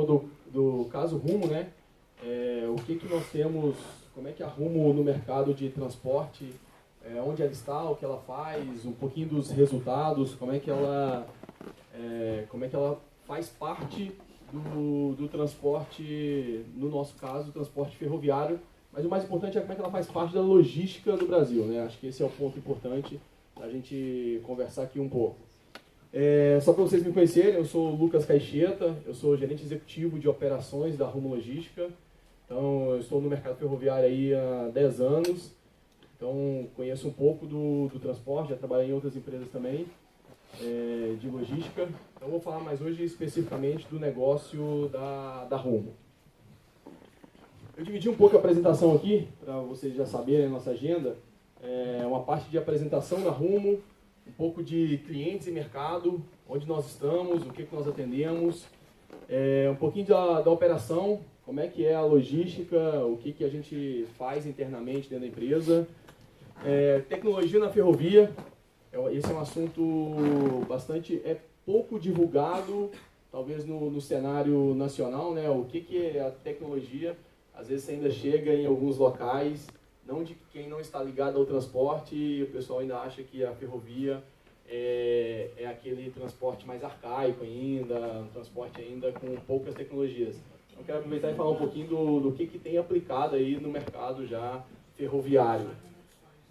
do caso Rumo, né? O que nós temos, como é que a Rumo no mercado de transporte, onde ela está, o que ela faz, um pouquinho dos resultados, como é que ela faz parte do transporte, no nosso caso, o transporte ferroviário, mas o mais importante é como é que ela faz parte da logística do Brasil, né? Acho que esse é o ponto importante para a gente conversar aqui um pouco. Só para vocês me conhecerem, eu sou o Lucas Caixeta, eu sou gerente executivo de operações da Rumo Logística. Então, eu estou no mercado ferroviário aí há 10 anos, então conheço um pouco do transporte, já trabalhei em outras empresas também, de logística. Então, vou falar mais hoje especificamente do negócio da Rumo. Eu dividi um pouco a apresentação aqui, para vocês já saberem a nossa agenda. Uma parte de apresentação da Rumo, um pouco de clientes e mercado, onde nós estamos, o que nós atendemos, um pouquinho da operação, como é que é a logística, o que a gente faz internamente dentro da empresa, tecnologia na ferrovia. Esse é um assunto bastante pouco divulgado, talvez no cenário nacional, né? O que é a tecnologia, às vezes ainda chega em alguns locais, não de quem não está ligado ao transporte, e o pessoal ainda acha que a ferrovia é aquele transporte mais arcaico ainda, um transporte ainda com poucas tecnologias. Então, quero aproveitar e falar um pouquinho do que tem aplicado aí no mercado já ferroviário.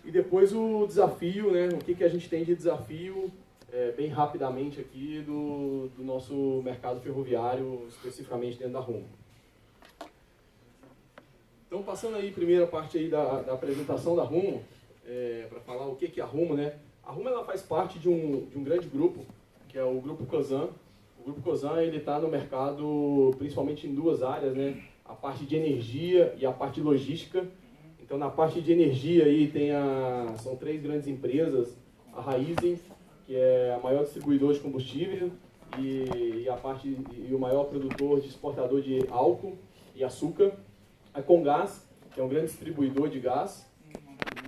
E depois o desafio, né? O que a gente tem de desafio, bem rapidamente aqui, do nosso mercado ferroviário, especificamente dentro da Rumo. Então, passando aí, primeira parte aí da apresentação da Rumo, para falar o que é a Rumo, né? A Rumo, ela faz parte de um grande grupo, que é o Grupo Cosan. O Grupo Cosan, ele está no mercado principalmente em duas áreas, né? A parte de energia e a parte de logística. Então, na parte de energia aí são três grandes empresas, a Raízen, que é a maior distribuidora de combustível e o maior produtor de exportador de álcool e açúcar. A Comgás, que é um grande distribuidor de gás.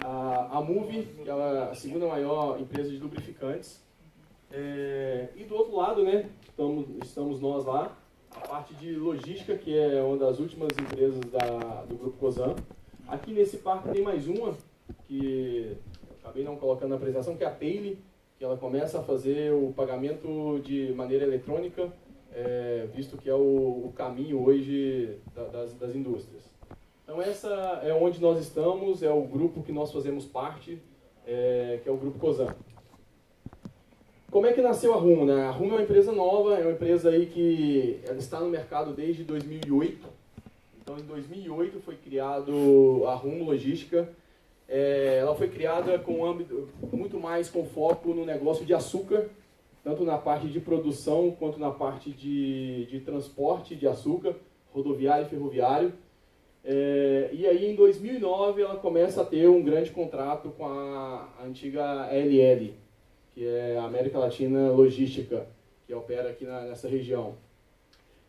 A Moove, que é a segunda maior empresa de lubrificantes. E do outro lado, né, estamos nós lá, a parte de logística, que é uma das últimas empresas do Grupo Cosan. Aqui nesse parque tem mais uma, que eu acabei não colocando na apresentação, que é a Payly, que ela começa a fazer o pagamento de maneira eletrônica, visto que é o caminho hoje das indústrias. Então essa é onde nós estamos, é o grupo que nós fazemos parte, que é o Grupo Cosan. Como é que nasceu a Rumo, né? A Rumo é uma empresa nova, é uma empresa aí que ela está no mercado desde 2008. Então em 2008 foi criado a Rumo Logística. Ela foi criada com muito mais com foco no negócio de açúcar, tanto na parte de produção quanto na parte de transporte de açúcar, rodoviário e ferroviário. E aí em 2009 ela começa a ter um grande contrato com a antiga ALL, que é a América Latina Logística, que opera aqui nessa região.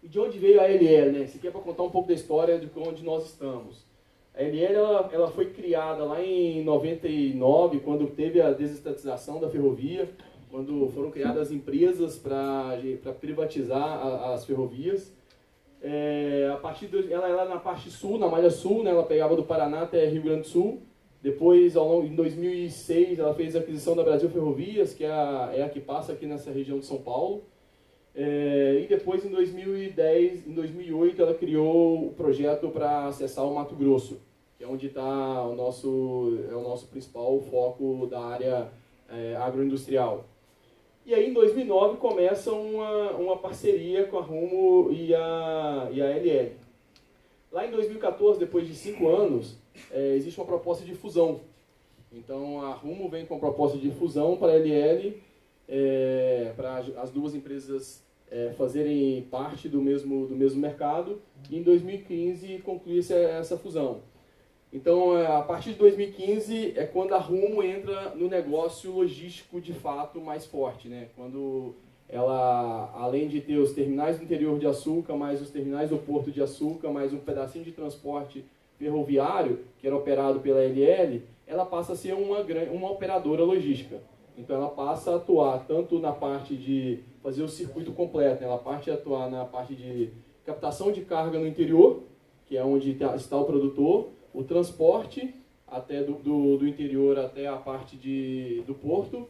E de onde veio a ALL, né? Isso aqui é para contar um pouco da história de onde nós estamos. A ALL ela foi criada lá em 99, quando teve a desestatização da ferrovia, quando foram criadas empresas para privatizar as ferrovias. Ela era na parte sul, na malha sul, né? Ela pegava do Paraná até Rio Grande do Sul. Depois, em 2006, ela fez a aquisição da Brasil Ferrovias, que é a que passa aqui nessa região de São Paulo. E depois, em 2008, ela criou o projeto para acessar o Mato Grosso, que é onde está o nosso principal foco da área agroindustrial. E aí, em 2009, começa uma parceria com a Rumo e a ALL. Lá em 2014, depois de 5 anos, existe uma proposta de fusão. Então, a Rumo vem com a proposta de fusão para a ALL, para as duas empresas fazerem parte do mesmo mercado, e em 2015 conclui-se essa fusão. Então, a partir de 2015 é quando a Rumo entra no negócio logístico de fato mais forte, né? Quando ela, além de ter os terminais do interior de açúcar, mais os terminais do porto de açúcar, mais um pedacinho de transporte ferroviário, que era operado pela LL, ela passa a ser uma operadora logística. Então ela passa a atuar tanto na parte de fazer o circuito completo, né? Ela passa a atuar na parte de captação de carga no interior, que é onde está o produtor, o transporte até do interior até a parte do porto,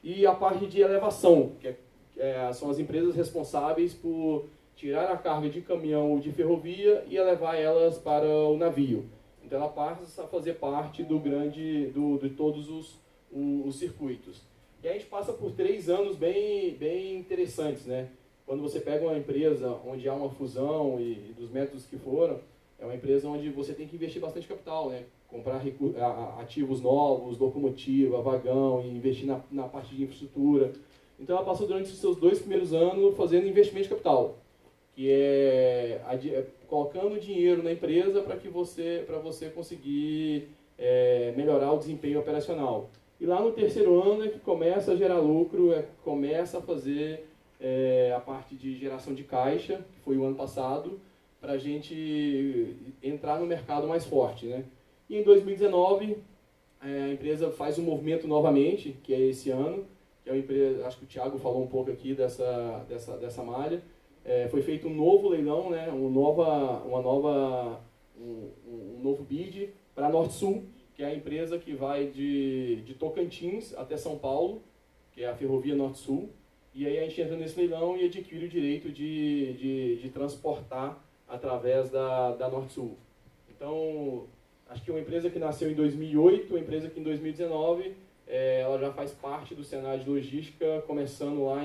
e a parte de elevação, que são as empresas responsáveis por tirar a carga de caminhão ou de ferrovia e levar elas para o navio. Então ela passa a fazer parte de todos os circuitos. E a gente passa por 3 anos bem interessantes, né? Quando você pega uma empresa onde há uma fusão e dos métodos que foram, é uma empresa onde você tem que investir bastante capital, né? Comprar ativos novos, locomotiva, vagão, e investir na parte de infraestrutura. Então ela passou durante os seus 2 primeiros anos fazendo investimento de capital, que é colocando dinheiro na empresa para você conseguir melhorar o desempenho operacional. E lá no 3º ano é que começa a gerar lucro, começa a fazer a parte de geração de caixa, que foi o ano passado, para a gente entrar no mercado mais forte, né? E em 2019, a empresa faz um movimento novamente, que é esse ano, que é uma empresa, acho que o Thiago falou um pouco aqui dessa malha. Foi feito um novo leilão, né? um novo bid para a Norte-Sul, que é a empresa que vai de Tocantins até São Paulo, que é a Ferrovia Norte-Sul. E aí a gente entra nesse leilão e adquire o direito de transportar através da Norte-Sul. Então, acho que uma empresa que nasceu em 2008, uma empresa que em 2019, ela já faz parte do cenário de logística, começando lá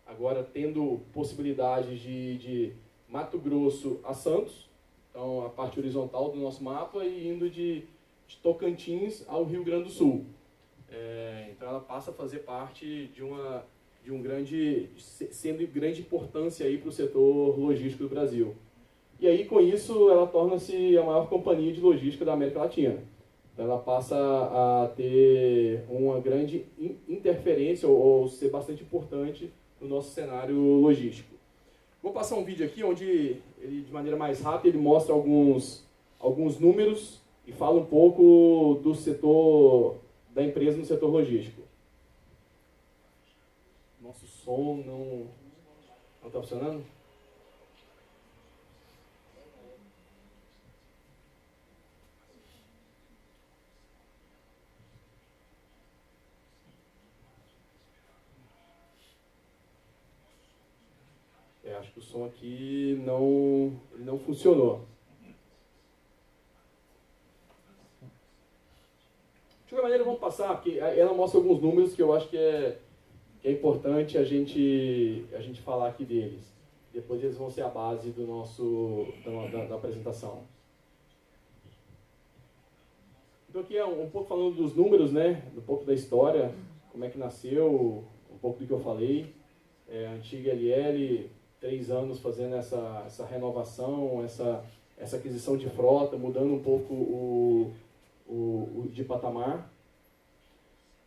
agora tendo possibilidades de Mato Grosso a Santos, então a parte horizontal do nosso mapa, e indo de Tocantins ao Rio Grande do Sul. Então ela passa a fazer parte sendo de grande importância aí para o setor logístico do Brasil. E aí, com isso, ela torna-se a maior companhia de logística da América Latina. Então, ela passa a ter uma grande interferência, ou ser bastante importante no nosso cenário logístico. Vou passar um vídeo aqui, onde ele, de maneira mais rápida, ele mostra alguns números e fala um pouco do setor, da empresa no setor logístico. Nosso som não está funcionando? Acho que o som aqui não funcionou. De qualquer maneira, vamos passar, porque ela mostra alguns números que eu acho que é importante a gente falar aqui deles. Depois eles vão ser a base da apresentação. Então aqui é um pouco falando dos números, né? Um pouco da história, como é que nasceu, um pouco do que eu falei. A antiga LL, 3 anos fazendo essa renovação, essa aquisição de frota, mudando um pouco o de patamar.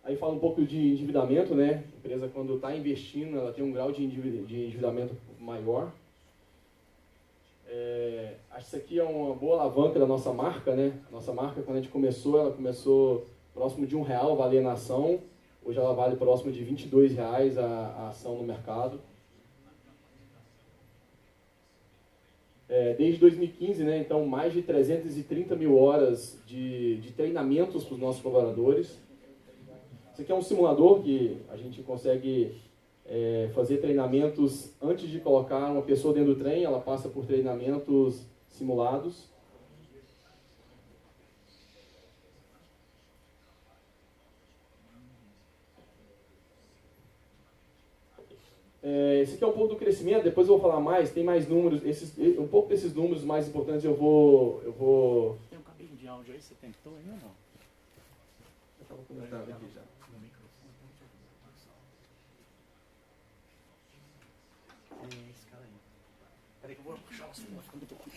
Aí fala um pouco de endividamento, né? A empresa, quando está investindo, ela tem um grau de endividamento maior. Acho que isso aqui é uma boa alavanca da nossa marca, né? A nossa marca, quando a gente começou, ela começou próximo de R$1 valer na ação. Hoje ela vale próximo de R$22 a ação no mercado. Desde 2015, né, então, mais de 330 mil horas de treinamentos para os nossos colaboradores. Esse aqui é um simulador que a gente consegue fazer treinamentos antes de colocar uma pessoa dentro do trem, ela passa por treinamentos simulados. Esse aqui é um pouco do crescimento, depois eu vou falar mais, tem mais números, um pouco desses números mais importantes eu vou... Tem um cabinho de áudio aí, você tentou ainda ou não? Eu estava comentando aqui já. Esse cara aí. Peraí que eu vou puxar o celular, fica muito ruim.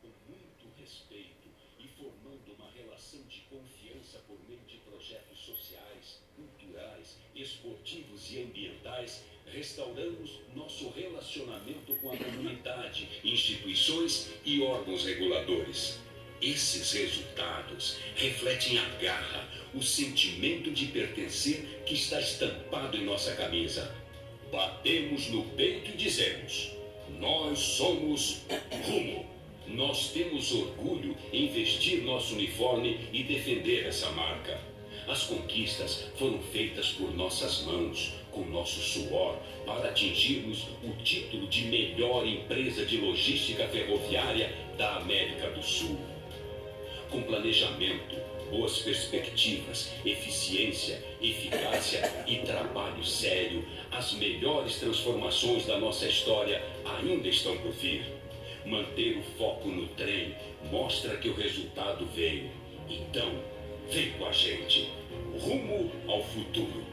Com muito respeito e formando uma relação de confiança por meio de projetos sociais, culturais, esportivos e ambientais, restauramos nosso relacionamento com a comunidade, instituições e órgãos reguladores. Esses resultados refletem a garra, o sentimento de pertencer que está estampado em nossa camisa. Batemos no peito e dizemos: nós somos Rumo. Nós temos orgulho em vestir nosso uniforme e defender essa marca. As conquistas foram feitas por nossas mãos, com nosso suor, para atingirmos o título de melhor empresa de logística ferroviária da América do Sul. Com planejamento, boas perspectivas, eficiência, eficácia e trabalho sério, as melhores transformações da nossa história ainda estão por vir. Manter o foco no trem mostra que o resultado veio. Então, vem com a gente. Rumo ao futuro.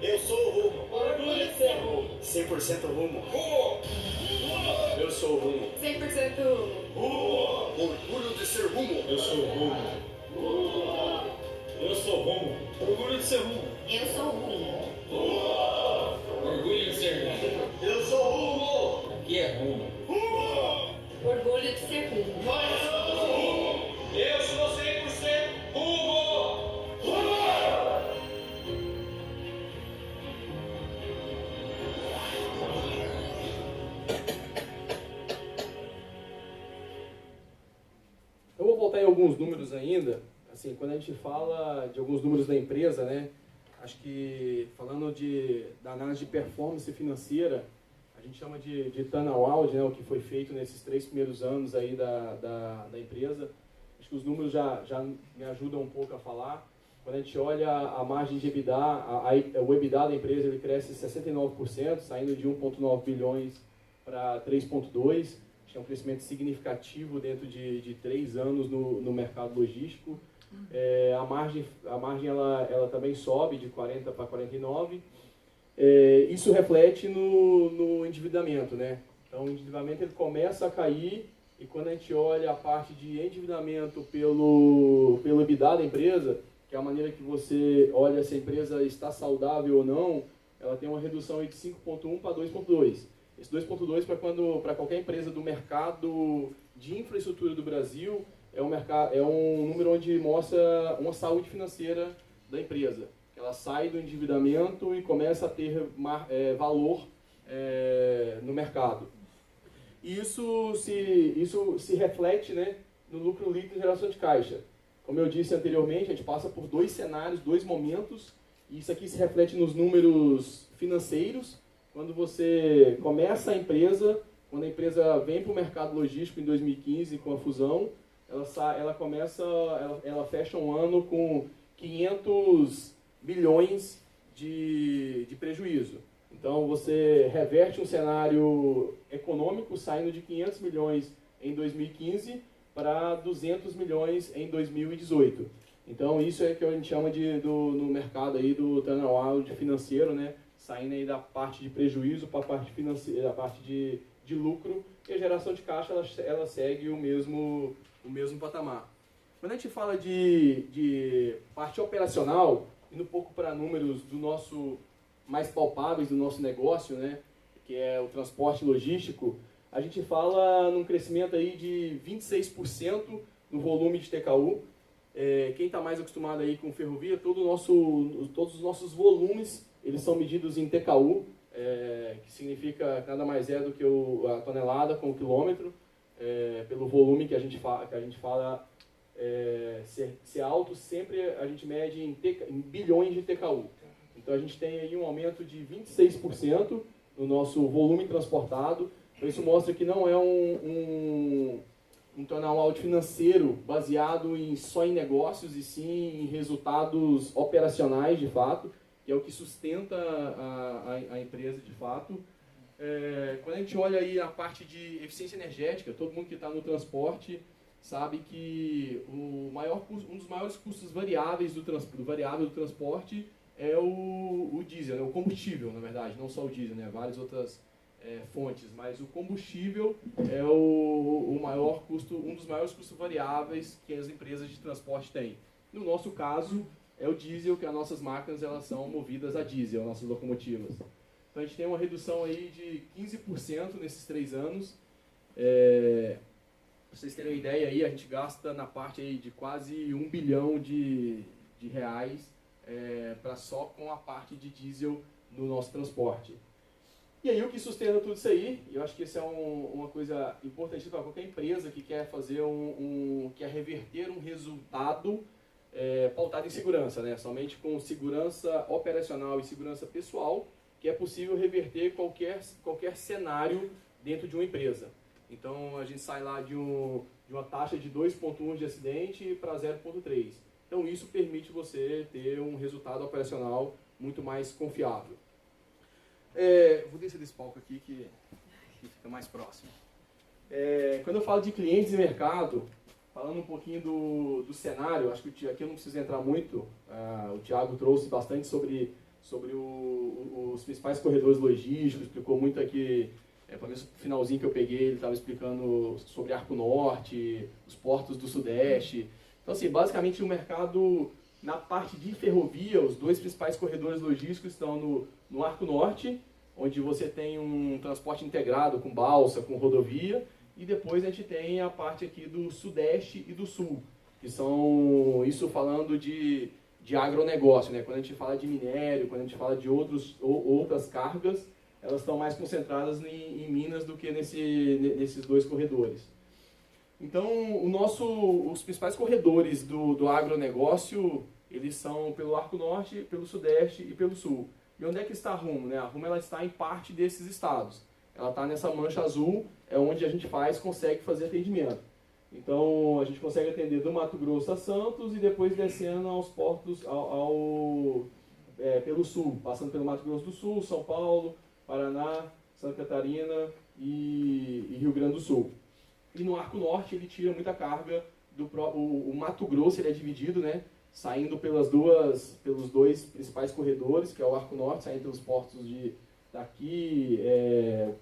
Eu sou o Rumo. Orgulho de ser Rumo. 100% Rumo. Rumo. Eu sou o Rumo. 100% Rumo. Orgulho de ser Rumo. Eu sou o Rumo. Eu sou Rumo. Orgulho de ser Rumo. Eu sou Rumo. Orgulho de ser Rumo. Eu sou Rumo. Aqui é Rumo. Orgulho de ser Rumo. Nós somos Rumo. Eu sou 100% Rumo. Eu vou voltar em alguns números ainda. Assim, quando a gente fala de alguns números da empresa, né? Acho que falando da análise de performance financeira, a gente chama de turnaround, né? O que foi feito nesses 3 primeiros anos aí da empresa. Acho que os números já me ajudam um pouco a falar. Quando a gente olha a margem de EBITDA, o EBITDA da empresa ele cresce 69%, saindo de 1,9 bilhões para 3,2. É um crescimento significativo dentro de 3 anos no mercado logístico. A margem ela também sobe de 40 para 49. Isso reflete no endividamento, né? Então o endividamento ele começa a cair e quando a gente olha a parte de endividamento pelo EBITDA da empresa, que é a maneira que você olha se a empresa está saudável ou não, ela tem uma redução aí de 5,1 para 2,2. Esse 2,2 para qualquer empresa do mercado de infraestrutura do Brasil é um número onde mostra uma saúde financeira da empresa. Ela sai do endividamento e começa a ter valor no mercado. E isso se reflete, né, no lucro líquido e geração de caixa. Como eu disse anteriormente, a gente passa por 2 cenários, 2 momentos, e isso aqui se reflete nos números financeiros. Quando você começa a empresa, quando a empresa vem para o mercado logístico em 2015 com a fusão, ela fecha um ano com 500 bilhões de prejuízo. Então você reverte um cenário econômico saindo de 500 milhões em 2015 para 200 milhões em 2018. Então isso é que a gente chama no mercado aí do turnaround financeiro, né? Saindo aí da parte de prejuízo para a parte financeira, a parte de lucro, e a geração de caixa ela segue o mesmo patamar. Quando a gente fala de parte operacional, indo um pouco para números mais palpáveis do nosso negócio, né, que é o transporte logístico, a gente fala num crescimento aí de 26% no volume de TKU. Quem está mais acostumado aí com ferrovia, todos os nossos volumes eles são medidos em TKU, que significa nada mais do que a tonelada com o quilômetro, pelo volume que a gente fala ser alto, sempre a gente mede em bilhões de TKU. Então a gente tem aí um aumento de 26% no nosso volume transportado. Então isso mostra que não é um turnaround financeiro baseado só em negócios e sim em resultados operacionais de fato, que é o que sustenta a empresa de fato. Quando a gente olha aí a parte de eficiência energética, todo mundo que está no transporte sabe que um dos maiores custos variáveis do transporte é o diesel, né? O combustível, na verdade, não só o diesel, né? Várias outras fontes, mas o combustível é um dos maiores custos variáveis que as empresas de transporte têm. No nosso caso, é o diesel, que as nossas máquinas elas são movidas a diesel, nossas locomotivas. Então a gente tem uma redução aí de 15% nesses 3 anos. Para vocês terem uma ideia, aí, a gente gasta na parte aí de quase 1 bilhão de reais só com a parte de diesel no nosso transporte. E aí o que sustenta tudo isso aí, e eu acho que isso é uma coisa importante para qualquer empresa que quer fazer quer reverter um resultado pautado em segurança, né? Somente com segurança operacional e segurança pessoal que é possível reverter qualquer cenário dentro de uma empresa. Então a gente sai lá de uma taxa de 2,1 de acidente para 0,3. Então isso permite você ter um resultado operacional muito mais confiável. Vou descer desse palco aqui que fica mais próximo. Quando eu falo de clientes e mercado, falando um pouquinho do cenário, acho que aqui eu não preciso entrar muito, o Thiago trouxe bastante sobre os principais corredores logísticos, explicou muito aqui, pelo menos no finalzinho que eu peguei, ele estava explicando sobre Arco Norte, os portos do Sudeste. Então, assim, basicamente o mercado, na parte de ferrovia, os dois principais corredores logísticos estão no Arco Norte, onde você tem um transporte integrado com balsa, com rodovia, e depois a gente tem a parte aqui do Sudeste e do Sul, que são, isso falando de agronegócio, né? Quando a gente fala de minério, quando a gente fala de outras cargas, elas estão mais concentradas em Minas do que nesses dois corredores. Então, os principais corredores do agronegócio, eles são pelo Arco Norte, pelo Sudeste e pelo Sul. E onde é que está a Rumo, né? A Rumo ela está em parte desses estados. Ela está nessa mancha azul, é onde a gente consegue fazer atendimento. Então, a gente consegue atender do Mato Grosso a Santos e depois descendo aos portos pelo sul, passando pelo Mato Grosso do Sul, São Paulo, Paraná, Santa Catarina e Rio Grande do Sul. E no Arco Norte ele tira muita carga, o Mato Grosso ele é dividido, né? Saindo pelos dois principais corredores, que é o Arco Norte, saindo pelos portos daqui,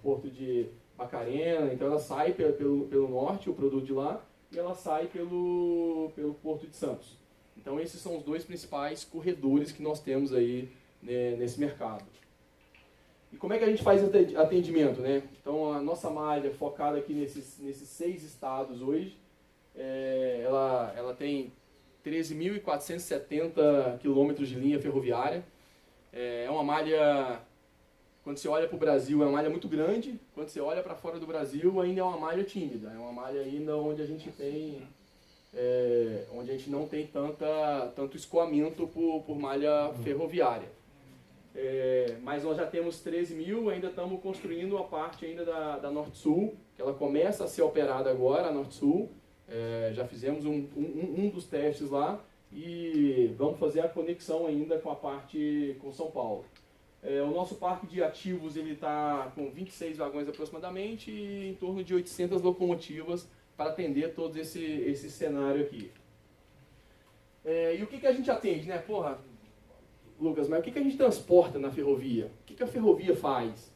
Porto de Bacarena, então ela sai pelo norte, o produto de lá, e ela sai pelo Porto de Santos. Então esses são os dois principais corredores que nós temos aí, né, nesse mercado. E como é que a gente faz atendimento, né? Então a nossa malha focada aqui nesses 6 estados hoje, ela tem 13.470 quilômetros de linha ferroviária. É uma malha, quando você olha para o Brasil, é uma malha muito grande. Quando você olha para fora do Brasil, ainda é uma malha tímida. É uma malha ainda onde a gente não tem tanto escoamento por malha ferroviária. Mas nós já temos 13.000, ainda estamos construindo a parte ainda da Norte-Sul, que ela começa a ser operada agora, a Norte-Sul. Já fizemos um dos testes lá e vamos fazer a conexão ainda com a parte com São Paulo. O nosso parque de ativos está com 26 vagões aproximadamente e em torno de 800 locomotivas para atender todo esse cenário aqui. E o que a gente atende, né? Porra, Lucas, mas o que a gente transporta na ferrovia? O que a ferrovia faz?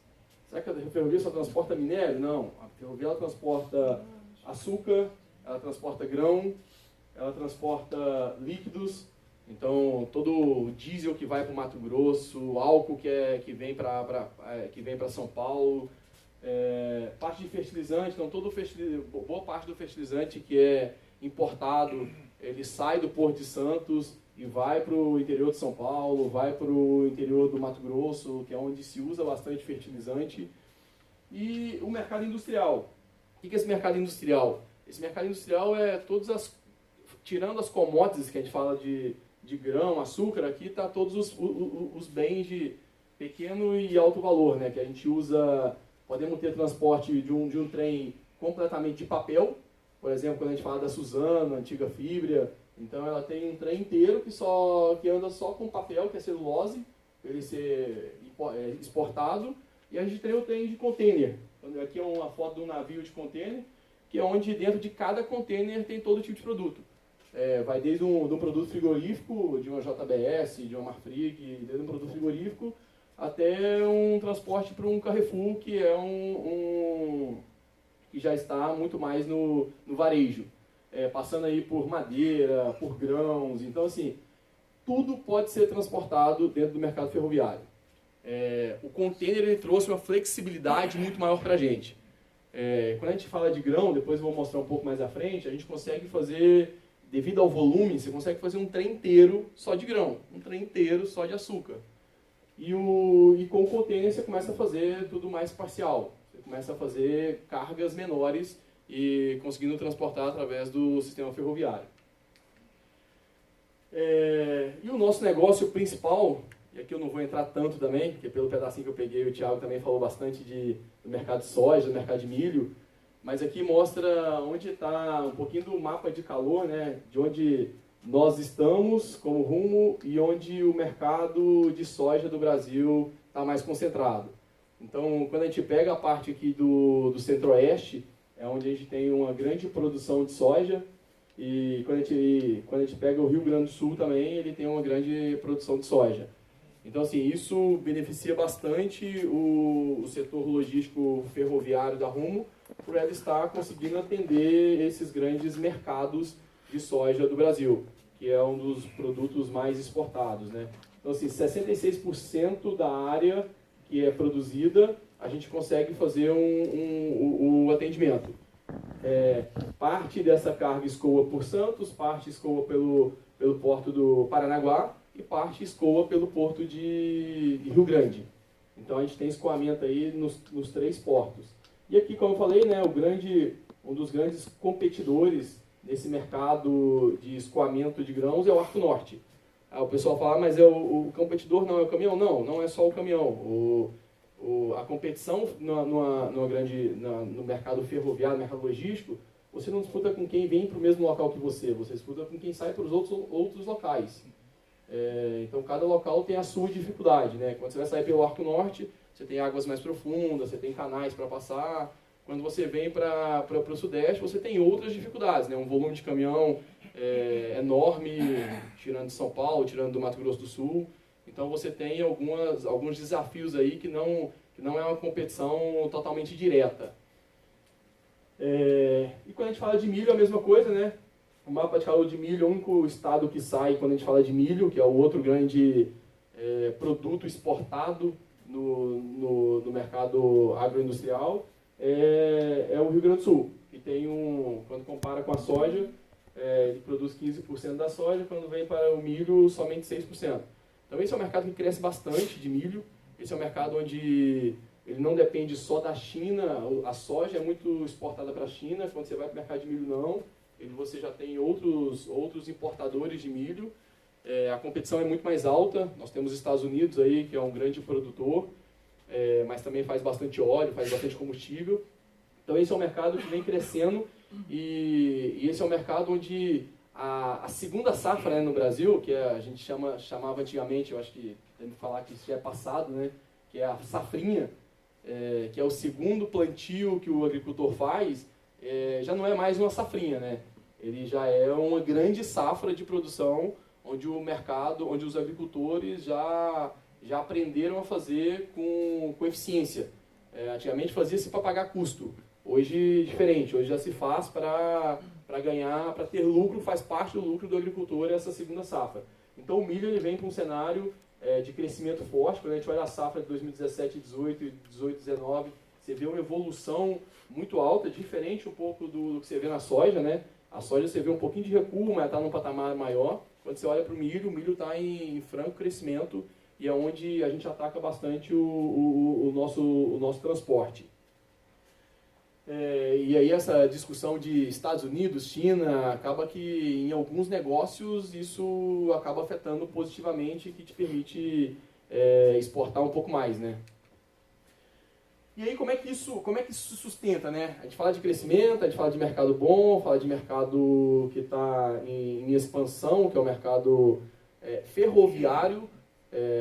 Será que a ferrovia só transporta minério? Não, a ferrovia ela transporta açúcar, ela transporta grão, ela transporta líquidos, então todo o diesel que vai para o Mato Grosso, o álcool que vem para São Paulo, parte de fertilizante, então boa parte do fertilizante que é importado, ele sai do Porto de Santos e vai para o interior de São Paulo, vai para o interior do Mato Grosso, que é onde se usa bastante fertilizante. E o mercado industrial. O que é esse mercado industrial? Esse mercado industrial tirando as commodities que a gente fala de grão, açúcar, aqui está todos os bens de pequeno e alto valor, né? Que a gente usa, podemos ter transporte de um trem completamente de papel, por exemplo, quando a gente fala da Suzano, antiga Fibria, então ela tem um trem inteiro que anda só com papel, que é celulose, para ele ser exportado, e a gente tem o trem de container. Aqui é uma foto de um navio de container, que é onde dentro de cada container tem todo tipo de produto. Vai desde um produto frigorífico, de uma JBS, de uma Marfrig, desde um produto frigorífico, até um transporte para um Carrefour, que é que já está muito mais no varejo. Passando aí por madeira, por grãos, então assim, tudo pode ser transportado dentro do mercado ferroviário. O container ele trouxe uma flexibilidade muito maior para a gente. Quando a gente fala de grão, depois eu vou mostrar um pouco mais à frente, a gente consegue fazer, devido ao volume, você consegue fazer um trem inteiro só de grão, um trem inteiro só de açúcar. E com o container você começa a fazer tudo mais parcial. Você começa a fazer cargas menores e conseguindo transportar através do sistema ferroviário. E o nosso negócio principal, e aqui eu não vou entrar tanto também, porque pelo pedacinho que eu peguei, o Thiago também falou bastante do mercado de soja, do mercado de milho, mas aqui mostra onde está um pouquinho do mapa de calor, né, de onde nós estamos como rumo e onde o mercado de soja do Brasil está mais concentrado. Então, quando a gente pega a parte aqui do Centro-Oeste, é onde a gente tem uma grande produção de soja, e quando a gente pega o Rio Grande do Sul também, ele tem uma grande produção de soja. Então, assim, isso beneficia bastante o setor logístico ferroviário da Rumo, por ela estar conseguindo atender esses grandes mercados de soja do Brasil, que é um dos produtos mais exportados, né? Então, assim, 66% da área que é produzida, a gente consegue fazer o atendimento. Parte dessa carga escoa por Santos, parte escoa pelo porto do Paranaguá e parte escoa pelo porto de Rio Grande. Então, a gente tem escoamento aí nos 3 portos. E aqui, como eu falei, né, um dos grandes competidores nesse mercado de escoamento de grãos é o Arco Norte. Aí o pessoal fala, mas o competidor não é o caminhão? Não, não é só o caminhão. A competição no mercado ferroviário, no mercado logístico, você não disputa com quem vem para o mesmo local que você disputa com quem sai para os outros locais. Então, cada local tem a sua dificuldade, né? Quando você vai sair pelo Arco Norte, você tem águas mais profundas, você tem canais para passar. Quando você vem para o Sudeste, você tem outras dificuldades, né? Um volume de caminhão enorme, tirando de São Paulo, tirando do Mato Grosso do Sul. Então, você tem alguns desafios aí que não é uma competição totalmente direta. E quando a gente fala de milho, é a mesma coisa, né? O mapa de calor de milho é o único estado que sai quando a gente fala de milho, que é o outro grande produto exportado no mercado agroindustrial, é o Rio Grande do Sul, que tem quando compara com a soja, ele produz 15% da soja, quando vem para o milho, somente 6%. Então esse é um mercado que cresce bastante de milho, esse é um mercado onde ele não depende só da China, a soja é muito exportada para a China, quando você vai para o mercado de milho não, você já tem outros importadores de milho, a competição é muito mais alta, nós temos os Estados Unidos aí, que é um grande produtor, mas também faz bastante óleo, faz bastante combustível. Então esse é um mercado que vem crescendo e esse é um mercado onde a segunda safra, né, no Brasil, que a gente chamava antigamente, eu acho que deve falar que isso já é passado, né, que é a safrinha, que é o segundo plantio que o agricultor faz, já não é mais uma safrinha, né? Ele já é uma grande safra de produção onde o mercado, onde os agricultores já aprenderam a fazer com eficiência. Antigamente fazia-se para pagar custo, hoje diferente, hoje já se faz para ganhar, para ter lucro, faz parte do lucro do agricultor essa segunda safra. Então o milho ele vem para um cenário de crescimento forte. Quando a gente olha a safra de 2017, 18 e 18, 19, você vê uma evolução muito alta, diferente um pouco do que você vê na soja, né? A soja você vê um pouquinho de recuo, mas está num patamar maior. Quando você olha para o milho está em franco crescimento e é onde a gente ataca bastante o nosso transporte. E aí essa discussão de Estados Unidos, China, acaba que em alguns negócios isso acaba afetando positivamente, que te permite exportar um pouco mais, né? E aí como é que isso se sustenta, né? A gente fala de crescimento, a gente fala de mercado bom, fala de mercado que está em expansão, que é o mercado ferroviário.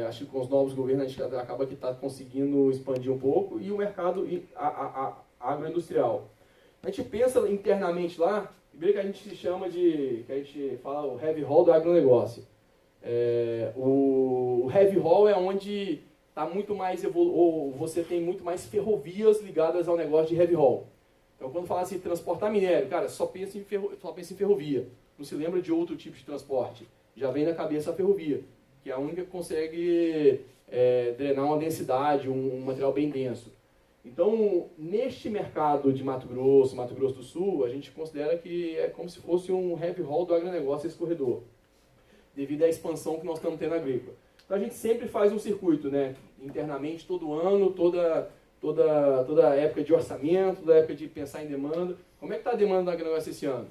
Acho que com os novos governos a gente acaba que está conseguindo expandir um pouco, e o mercado agroindustrial. A gente pensa internamente lá, primeiro que a gente chama que a gente fala o heavy haul do agronegócio. O heavy haul é onde está muito mais ou você tem muito mais ferrovias ligadas ao negócio de heavy haul. Então quando fala assim transportar minério, cara, só pensa em ferrovia. Não se lembra de outro tipo de transporte. Já vem na cabeça a ferrovia, que é a única que consegue drenar uma densidade, um material bem denso. Então, neste mercado de Mato Grosso do Sul, a gente considera que é como se fosse um heavy haul do agronegócio esse corredor, devido à expansão que nós estamos tendo na agrícola. Então a gente sempre faz um circuito, né? Internamente, todo ano, toda época de orçamento, toda época de pensar em demanda. Como é que está a demanda da agronegócio esse ano?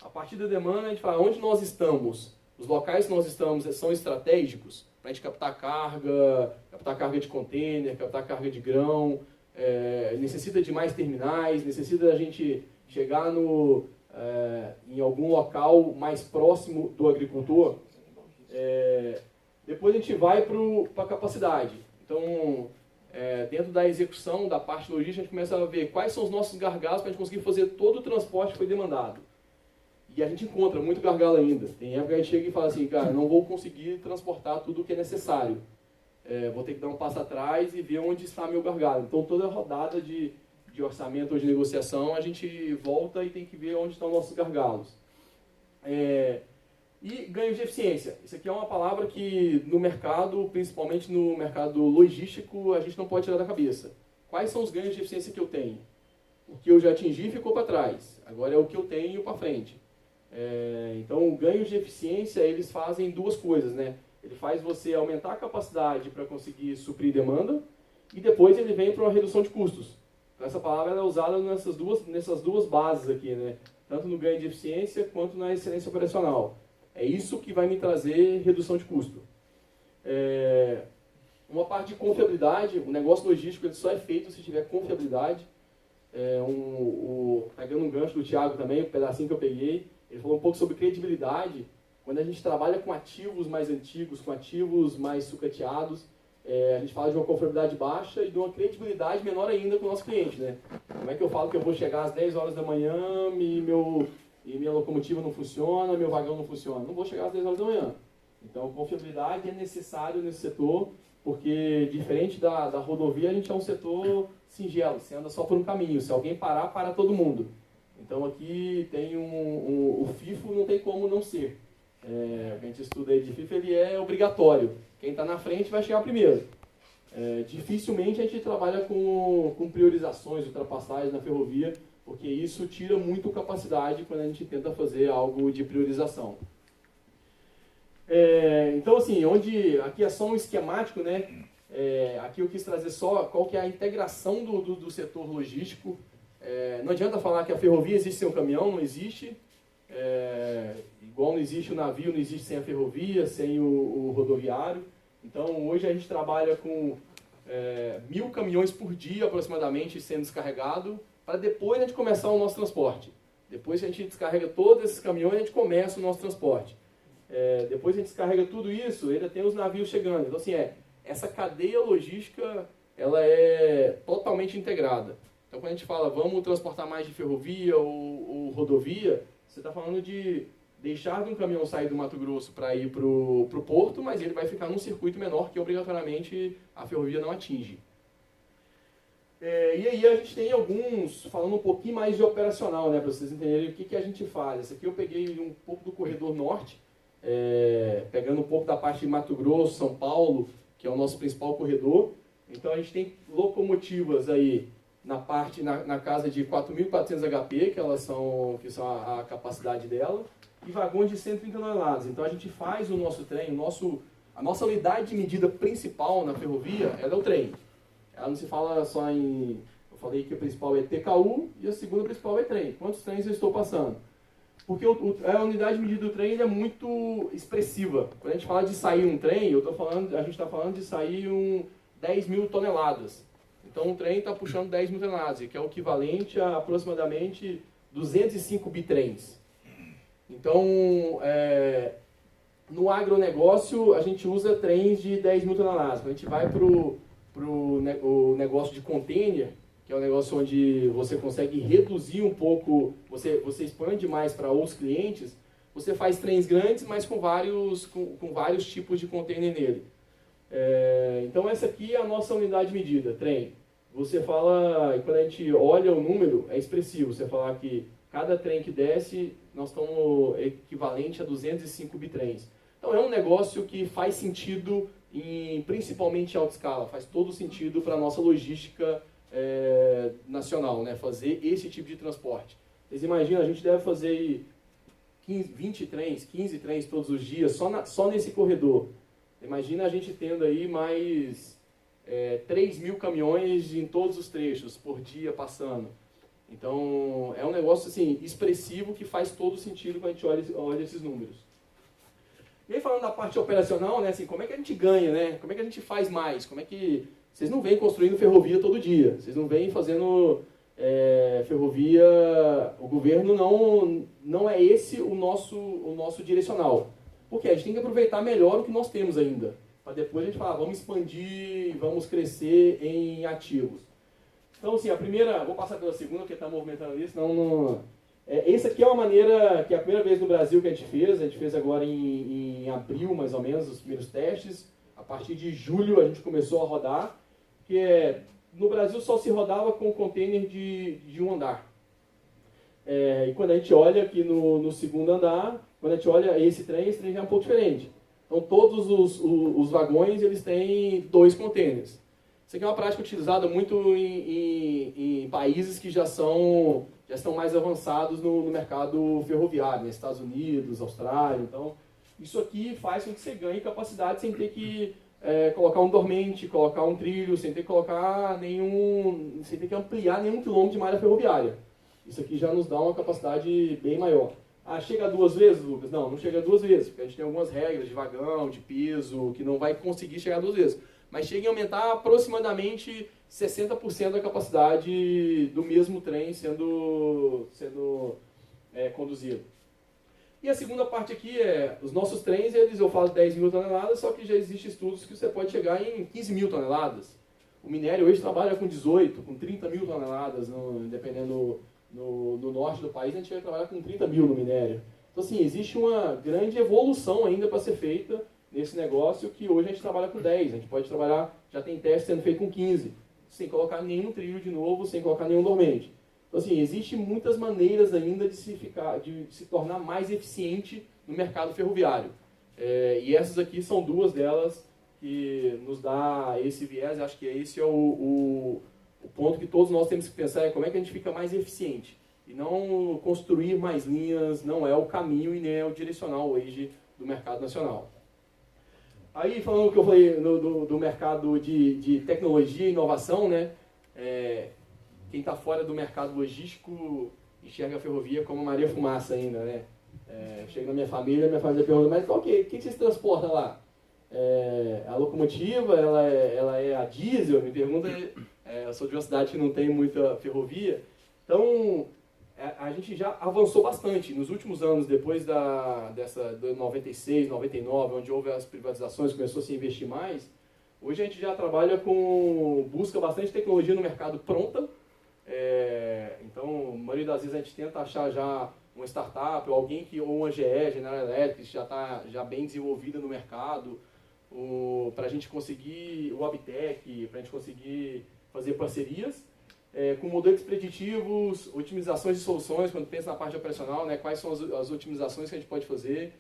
A partir da demanda, a gente fala onde nós estamos. Os locais que nós estamos são estratégicos para a gente captar carga de container, captar carga de grão, necessita de mais terminais, necessita da gente chegar em algum local mais próximo do agricultor. Depois a gente vai para a capacidade. Então, dentro da execução da parte logística, a gente começa a ver quais são os nossos gargalos para a gente conseguir fazer todo o transporte que foi demandado. E a gente encontra muito gargalo ainda. Tem época que a gente chega e fala assim, cara, não vou conseguir transportar tudo o que é necessário. Vou ter que dar um passo atrás e ver onde está meu gargalo. Então, toda a rodada de orçamento ou de negociação, a gente volta e tem que ver onde estão nossos gargalos. E ganho de eficiência. Isso aqui é uma palavra que no mercado, principalmente no mercado logístico, a gente não pode tirar da cabeça. Quais são os ganhos de eficiência que eu tenho? O que eu já atingi ficou para trás. Agora é o que eu tenho para frente. Então, ganhos de eficiência, eles fazem duas coisas, né? Ele faz você aumentar a capacidade para conseguir suprir demanda e depois ele vem para uma redução de custos. Então, essa palavra é usada nessas duas bases aqui, né? Tanto no ganho de eficiência quanto na excelência operacional. É isso que vai me trazer redução de custo. Uma parte de confiabilidade, o negócio logístico ele só é feito se tiver confiabilidade. Pegando um gancho do Thiago também, um pedacinho que eu peguei, ele falou um pouco sobre credibilidade. Quando a gente trabalha com ativos mais antigos, com ativos mais sucateados, a gente fala de uma confiabilidade baixa e de uma credibilidade menor ainda com o nosso cliente, né? Como é que eu falo que eu vou chegar às 10 horas da manhã e minha locomotiva não funciona, meu vagão não funciona? Não vou chegar às 10 horas da manhã. Então, confiabilidade é necessário nesse setor, porque diferente da rodovia, a gente é um setor singelo, você anda só por um caminho. Se alguém parar, para todo mundo. Então aqui tem o FIFO, não tem como não ser. A gente estuda aí de FIFO, ele é obrigatório. Quem está na frente vai chegar primeiro. Dificilmente a gente trabalha com priorizações, ultrapassagens na ferrovia, porque isso tira muito capacidade quando a gente tenta fazer algo de priorização. Então assim, aqui é só um esquemático, né? Aqui eu quis trazer só qual que é a integração do setor logístico. Não adianta falar que a ferrovia existe sem o caminhão, não existe. Igual não existe o navio, não existe sem a ferrovia, sem o rodoviário. Então hoje a gente trabalha com 1.000 caminhões por dia aproximadamente sendo descarregado, para depois a gente começar o nosso transporte. Depois que a gente descarrega todos esses caminhões, a gente começa o nosso transporte. Depois a gente descarrega tudo isso, ainda tem os navios chegando. Então assim, essa cadeia logística ela é totalmente integrada. Então, quando a gente fala, vamos transportar mais de ferrovia ou rodovia, você está falando de deixar de um caminhão sair do Mato Grosso para ir para o porto, mas ele vai ficar num circuito menor que, obrigatoriamente, a ferrovia não atinge. E aí a gente tem alguns, falando um pouquinho mais de operacional, né, para vocês entenderem o que a gente faz. Esse aqui eu peguei um pouco do corredor norte, pegando um pouco da parte de Mato Grosso, São Paulo, que é o nosso principal corredor. Então, a gente tem locomotivas aí, na casa de 4.400 HP, que são a capacidade dela, e vagões de 130 toneladas. Então a gente faz o nosso trem, a nossa unidade de medida principal na ferrovia, ela é o trem. Ela não se fala só em... Eu falei que a principal é TKU e a segunda principal é trem. Quantos trens eu estou passando? Porque a unidade de medida do trem é muito expressiva. Quando a gente fala de sair um trem, a gente está falando de sair 10.000 toneladas. Então, o trem está puxando 10.000 toneladas, que é o equivalente a aproximadamente 205 bitrens. Então, no agronegócio, a gente usa trens de 10.000 toneladas. Quando a gente vai para o negócio de container, que é um negócio onde você consegue reduzir um pouco, você expande mais para outros clientes, você faz trens grandes, mas com vários tipos de container nele. Então, essa aqui é a nossa unidade de medida, trem. Você fala, quando a gente olha o número, é expressivo. Você falar que cada trem que desce, nós estamos equivalente a 205 bitrens. Então, é um negócio que faz sentido, principalmente em alta escala. Faz todo sentido para a nossa logística nacional, né? Fazer esse tipo de transporte. Vocês imaginam, a gente deve fazer 20 trens, 15 trens todos os dias, só nesse corredor. Imagina a gente tendo aí mais 3.000 caminhões em todos os trechos por dia passando. Então, é um negócio assim, expressivo que faz todo sentido quando a gente olha esses números. E aí, falando da parte operacional, né, assim, como é que a gente ganha, né? Como é que a gente faz mais? Como é que... Vocês não vêm construindo ferrovia todo dia. Vocês não vêm fazendo ferrovia... O governo não é esse o nosso direcional. Porque a gente tem que aproveitar melhor o que nós temos ainda. Para depois a gente falar, vamos expandir, vamos crescer em ativos. Então, assim, a primeira... Vou passar pela segunda, porque está movimentando isso, senão essa aqui é uma maneira que é a primeira vez no Brasil que a gente fez agora em abril, mais ou menos, os primeiros testes. A partir de julho a gente começou a rodar, que no Brasil só se rodava com container de um andar. E quando a gente olha aqui no segundo andar, quando a gente olha esse trem já é um pouco diferente. Então todos os vagões eles têm 2 containers. Isso aqui é uma prática utilizada muito em países que já estão mais avançados no mercado ferroviário, nos Estados Unidos, Austrália. Então, isso aqui faz com que você ganhe capacidade sem ter que colocar um dormente, colocar um trilho, sem ter que sem ter que ampliar nenhum quilômetro de malha ferroviária. Isso aqui já nos dá uma capacidade bem maior. Ah, chega 2 vezes, Lucas? Não chega 2 vezes, porque a gente tem algumas regras de vagão, de peso, que não vai conseguir chegar 2 vezes. Mas chega em aumentar aproximadamente 60% da capacidade do mesmo trem sendo conduzido. E a segunda parte aqui os nossos trens, eu falo 10.000 toneladas, só que já existem estudos que você pode chegar em 15.000 toneladas. O minério hoje trabalha com 18, com 30.000 toneladas, dependendo no norte do país, a gente vai trabalhar com 30.000 no minério. Então, assim, existe uma grande evolução ainda para ser feita nesse negócio, que hoje a gente trabalha com 10, a gente pode trabalhar, já tem teste sendo feito com 15, sem colocar nenhum trilho de novo, sem colocar nenhum dormente. Então, assim, existem muitas maneiras ainda de se tornar mais eficiente no mercado ferroviário. E essas aqui são 2 delas que nos dá esse viés. Acho que esse é o ponto que todos nós temos que pensar, como é que a gente fica mais eficiente. E não construir mais linhas não é o caminho e nem é o direcional hoje do mercado nacional. Aí, falando o que eu falei do mercado de tecnologia e inovação, né? Quem está fora do mercado logístico enxerga a ferrovia como Maria Fumaça ainda, né? Chega na minha família pergunta, mas o que vocês transportam lá? A locomotiva, ela é a diesel? Me pergunta, eu sou de uma cidade que não tem muita ferrovia. Então, a gente já avançou bastante. Nos últimos anos, depois de 96, 99, onde houve as privatizações, começou a se investir mais, hoje a gente já trabalha busca bastante tecnologia no mercado pronta. Então, a maioria das vezes a gente tenta achar já uma startup ou alguém ou uma GE, General Electric, já está já bem desenvolvida no mercado, para a gente conseguir o Abtec, para a gente conseguir fazer parcerias. Com modelos preditivos, otimizações de soluções, quando pensa na parte operacional, né, quais são as otimizações que a gente pode fazer,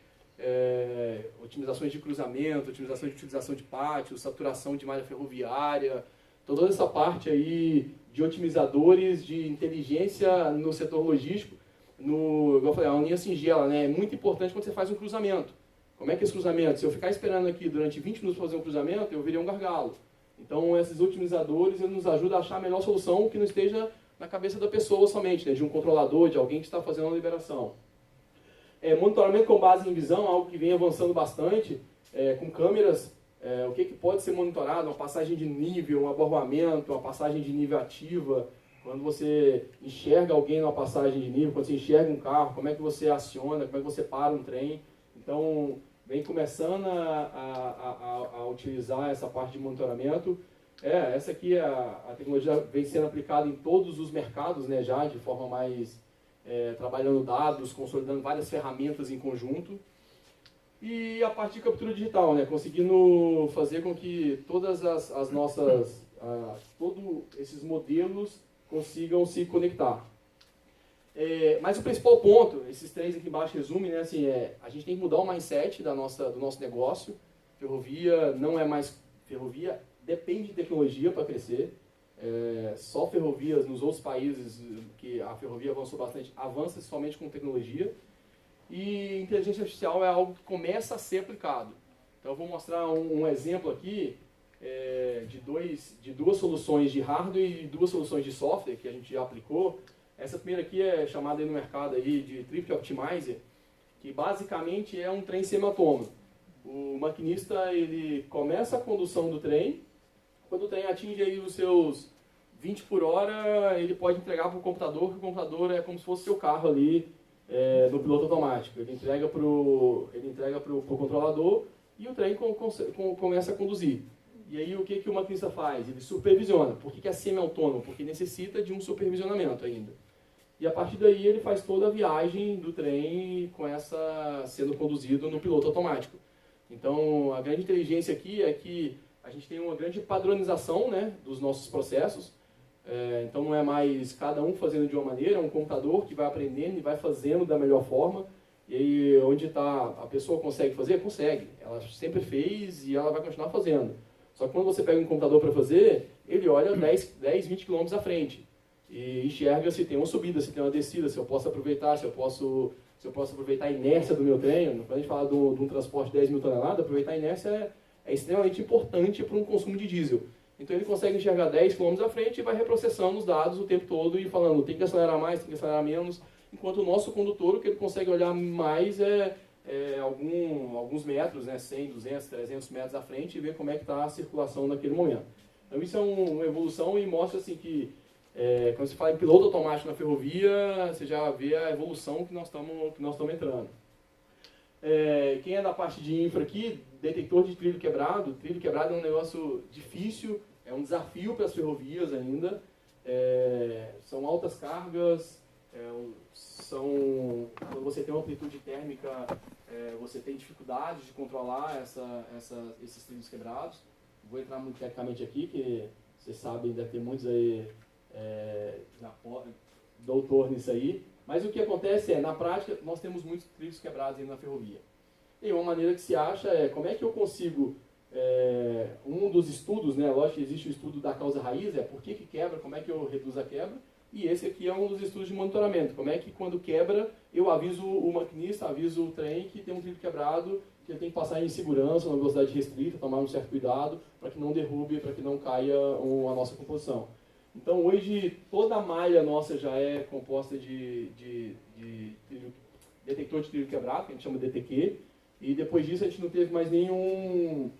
otimizações de cruzamento, otimizações de utilização de pátio, saturação de malha ferroviária, toda essa parte aí de otimizadores, de inteligência no setor logístico, igual eu falei, a linha singela, né, é muito importante quando você faz um cruzamento. Como é que é esse cruzamento? Se eu ficar esperando aqui durante 20 minutos para fazer um cruzamento, eu virei um gargalo. Então, esses otimizadores nos ajudam a achar a melhor solução que não esteja na cabeça da pessoa somente, né? De um controlador, de alguém que está fazendo a liberação. Monitoramento com base em visão, algo que vem avançando bastante, com câmeras. O que pode ser monitorado? Uma passagem de nível, um aborroamento, uma passagem de nível ativa. Quando você enxerga alguém numa passagem de nível, quando você enxerga um carro, como é que você aciona, como é que você para um trem. Então, vem começando a utilizar essa parte de monitoramento. Essa aqui, a tecnologia vem sendo aplicada em todos os mercados, né, já de forma mais trabalhando dados, consolidando várias ferramentas em conjunto. E a parte de captura digital, né, conseguindo fazer com que todas as nossas, todos esses modelos consigam se conectar. Mas o principal ponto, esses 3 aqui embaixo resumem, né, assim, a gente tem que mudar o mindset do nosso negócio. Ferrovia não é mais ferrovia, depende de tecnologia para crescer. Só ferrovias nos outros países que a ferrovia avançou bastante, avança somente com tecnologia. E inteligência artificial é algo que começa a ser aplicado. Então eu vou mostrar um exemplo aqui de duas soluções de hardware e duas soluções de software que a gente já aplicou. Essa primeira aqui é chamada aí no mercado aí de Trip Optimizer, que basicamente é um trem semi-autônomo. O maquinista ele começa a condução do trem, quando o trem atinge aí os seus 20 por hora, ele pode entregar para o computador, que o computador é como se fosse seu carro ali no piloto automático. Ele entrega para o controlador e o trem começa a conduzir. E aí o que o maquinista faz? Ele supervisiona. Por que é semi-autônomo? Porque necessita de um supervisionamento ainda. E a partir daí ele faz toda a viagem do trem com essa sendo conduzido no piloto automático. Então a grande inteligência aqui é que a gente tem uma grande padronização, né, dos nossos processos. Então não é mais cada um fazendo de uma maneira, é um computador que vai aprendendo e vai fazendo da melhor forma. E aí onde está a pessoa consegue fazer? Consegue. Ela sempre fez e ela vai continuar fazendo. Só que quando você pega um computador para fazer, ele olha 10, 20 km à frente e enxerga se tem uma subida, se tem uma descida, se eu posso aproveitar, se eu posso aproveitar a inércia do meu trem. Quando a gente fala de um transporte de 10 mil toneladas, aproveitar a inércia é extremamente importante para um consumo de diesel. Então ele consegue enxergar 10 km à frente e vai reprocessando os dados o tempo todo e falando tem que acelerar mais, tem que acelerar menos, enquanto o nosso condutor, o que ele consegue olhar mais alguns metros, né, 100, 200, 300 metros à frente e ver como é que está a circulação naquele momento. Então isso é uma evolução e mostra assim que quando você fala em piloto automático na ferrovia, você já vê a evolução que nós estamos entrando. Quem é da parte de infra aqui, detector de trilho quebrado é um negócio difícil, é um desafio para as ferrovias ainda, são altas cargas, quando você tem uma amplitude térmica, você tem dificuldade de controlar esses trilhos quebrados. Vou entrar muito tecnicamente aqui, que vocês sabem, deve ter muitos aí doutor nisso aí. Mas o que acontece na prática, nós temos muitos trilhos quebrados ainda na ferrovia. E uma maneira que se acha como é que eu consigo, um dos estudos, né, lógico que existe o estudo da causa raiz, por que quebra, como é que eu reduzo a quebra. E esse aqui é um dos estudos de monitoramento. Como é que quando quebra, eu aviso o maquinista, aviso o trem que tem um trilho quebrado, que ele tem que passar em segurança, na velocidade restrita, tomar um certo cuidado, para que não derrube, para que não caia a nossa composição. Então hoje toda a malha nossa já é composta de detector de trilho quebrado, que a gente chama de DTQ, e depois disso a gente não teve mais nenhum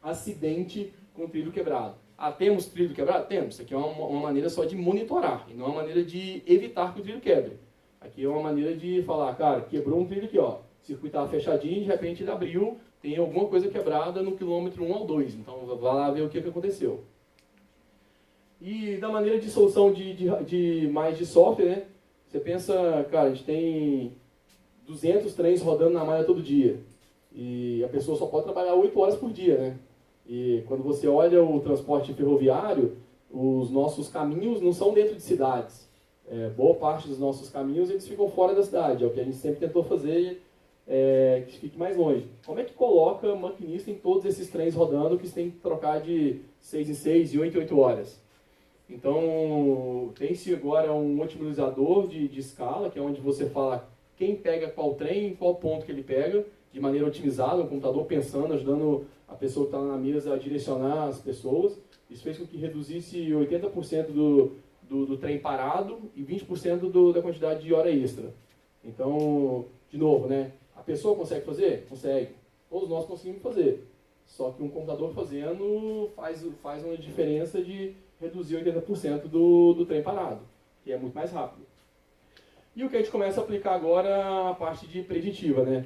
acidente com trilho quebrado. Temos trilho quebrado? Temos. Isso aqui é uma maneira só de monitorar, e não é uma maneira de evitar que o trilho quebre. Aqui é uma maneira de falar, cara, quebrou um trilho aqui, ó. O circuito estava fechadinho, de repente ele abriu, tem alguma coisa quebrada no quilômetro 1 ao 2. Então, vai lá ver o que aconteceu. E da maneira de solução mais de software, né? Você pensa, cara, a gente tem 200 trens rodando na malha todo dia. E a pessoa só pode trabalhar 8 horas por dia, né? E quando você olha o transporte ferroviário, os nossos caminhos não são dentro de cidades. Boa parte dos nossos caminhos eles ficam fora da cidade, é o que a gente sempre tentou fazer, que fique mais longe. Como é que coloca maquinista em todos esses trens rodando que você tem que trocar de 6 em 6 e 8 em 8 horas? Então, tem-se agora um otimizador de escala, que é onde você fala quem pega qual trem, em qual ponto que ele pega, de maneira otimizada, um computador pensando, ajudando a pessoa que está na mesa a direcionar as pessoas. Isso fez com que reduzisse 80% do trem parado e 20% da quantidade de hora extra. Então, de novo, né? A pessoa consegue fazer? Consegue. Todos nós conseguimos fazer. Só que um computador fazendo faz uma diferença de reduzir 80% do trem parado, que é muito mais rápido. E o que a gente começa a aplicar agora é a parte de preditiva, né?